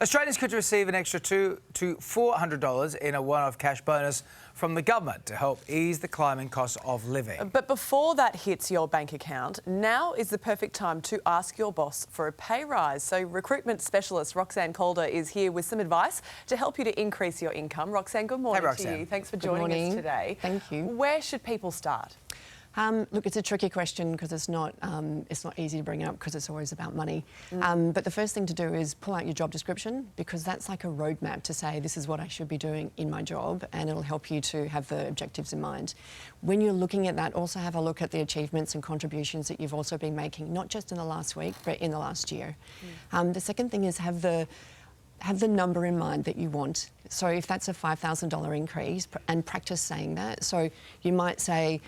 Australians could receive an extra $200 to $400 in a one-off cash bonus from the government to help ease the climbing cost of living. But before that hits your bank account, now is the perfect time to ask your boss for a pay rise. So recruitment specialist Roxanne Calder is here with some advice to help you to increase your income. Roxanne, good morning to you. Thanks for joining us today. Thank you. Where should people start? Look, it's a tricky question because it's not easy to bring up because it's always about money. But the first thing to do is pull out your job description, because that's like a roadmap to say this is what I should be doing in my job, and it'll help you to have the objectives in mind. When you're looking at that, also have a look at the achievements and contributions that you've also been making, not just in the last week, but in the last year. The second thing is have the number in mind that you want. So if that's a $5,000 increase, and practice saying that. So you might say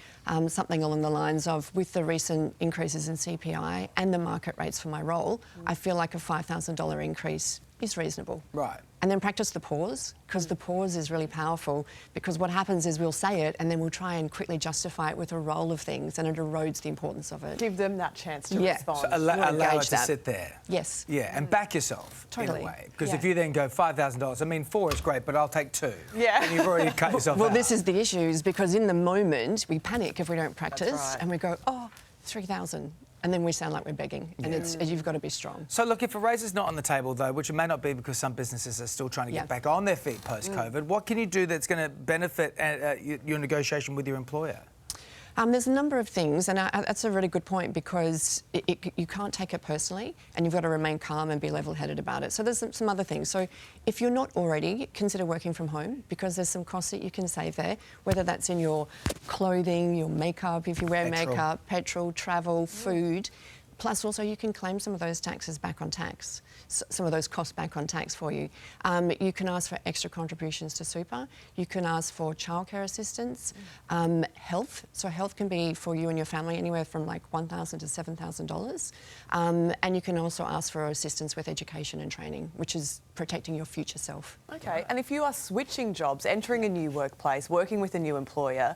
something along the lines of, with the recent increases in CPI and the market rates for my role, I feel like a $5,000 increase is reasonable. Right. And then practice the pause, because the pause is really powerful, because what happens is we'll say it and then we'll try and quickly justify it with a roll of things, and it erodes the importance of it. Give them that chance to respond. So allow it to sit there. Yes. Yeah, and back yourself in a way. Because if you then go $5,000, I mean, 4 is great, but I'll take 2. Yeah. And you've already cut yourself Well, out. this is the issue, is because in the moment we panic if we don't practice, and we go, oh, 3,000. And then we sound like we're begging, and you've got to be strong. So look, if a raise is not on the table, though, which it may not be because some businesses are still trying to get back on their feet post-COVID, what can you do that's going to benefit your negotiation with your employer? There's a number of things, and that's a really good point, because you can't take it personally, and you've got to remain calm and be level-headed about it. So there's some other things. So if you're not already, consider working from home, because there's some costs that you can save there, whether that's in your clothing, your makeup, if you wear makeup, petrol, travel, food. Plus, also, you can claim some of those taxes back on tax, some of those costs back on tax for you. You can ask for extra contributions to super. You can ask for childcare assistance, health. So health can be for you and your family anywhere from like $1,000 to $7,000. And you can also ask for assistance with education and training, which is protecting your future self. Okay, and if you are switching jobs, entering a new workplace, working with a new employer,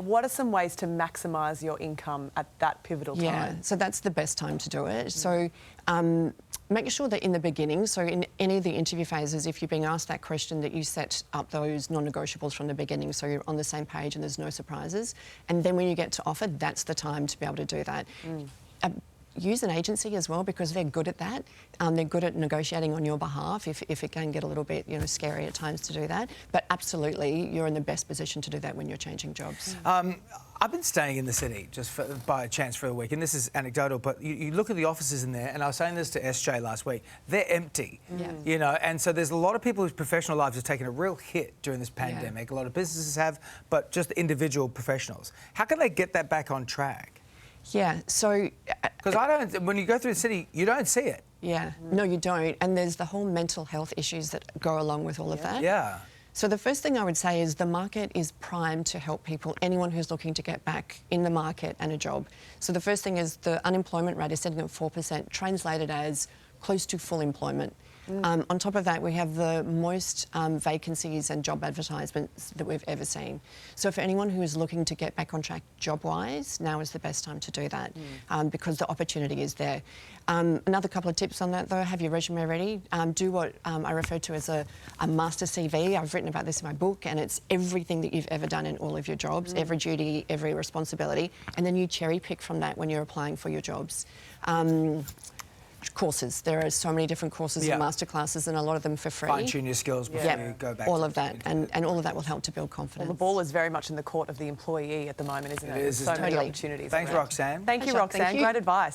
what are some ways to maximise your income at that pivotal time? Yeah, so that's the best time to do it. So make sure that in the beginning, so in any of the interview phases, if you're being asked that question, that you set up those non-negotiables from the beginning, so you're on the same page and there's no surprises. And then when you get to offer, that's the time to be able to do that. Use an agency as well, because they're good at that. They're good at negotiating on your behalf if it can get a little bit scary at times to do that. But absolutely, you're in the best position to do that when you're changing jobs. I've been staying in the city just by chance for a week, and this is anecdotal, but you look at the offices in there, and I was saying this to SJ last week, they're empty, and so there's a lot of people whose professional lives have taken a real hit during this pandemic. A lot of businesses have, but just individual professionals. How can they get that back on track? Yeah, so... Because when you go through the city, you don't see it. Yeah, no, you don't. And there's the whole mental health issues that go along with all of that. Yeah. So the first thing I would say is the market is primed to help people, anyone who's looking to get back in the market and a job. So the first thing is the unemployment rate is sitting at 4%, translated as close to full employment. On top of that, we have the most vacancies and job advertisements that we've ever seen. So for anyone who is looking to get back on track job-wise, now is the best time to do that, because the opportunity is there. Another couple of tips on that, though: have your resume ready. Do what I refer to as a master CV. I've written about this in my book, and it's everything that you've ever done in all of your jobs, every duty, every responsibility, and then you cherry pick from that when you're applying for your jobs. Courses. There are so many different courses and masterclasses, and a lot of them for free. Fine-tune your skills before you go back. All of that, and all of that will help to build confidence. Well, the ball is very much in the court of the employee at the moment, isn't it? It is. So many opportunities. Thanks, around. Roxanne. Thank you, Roxanne. Great advice.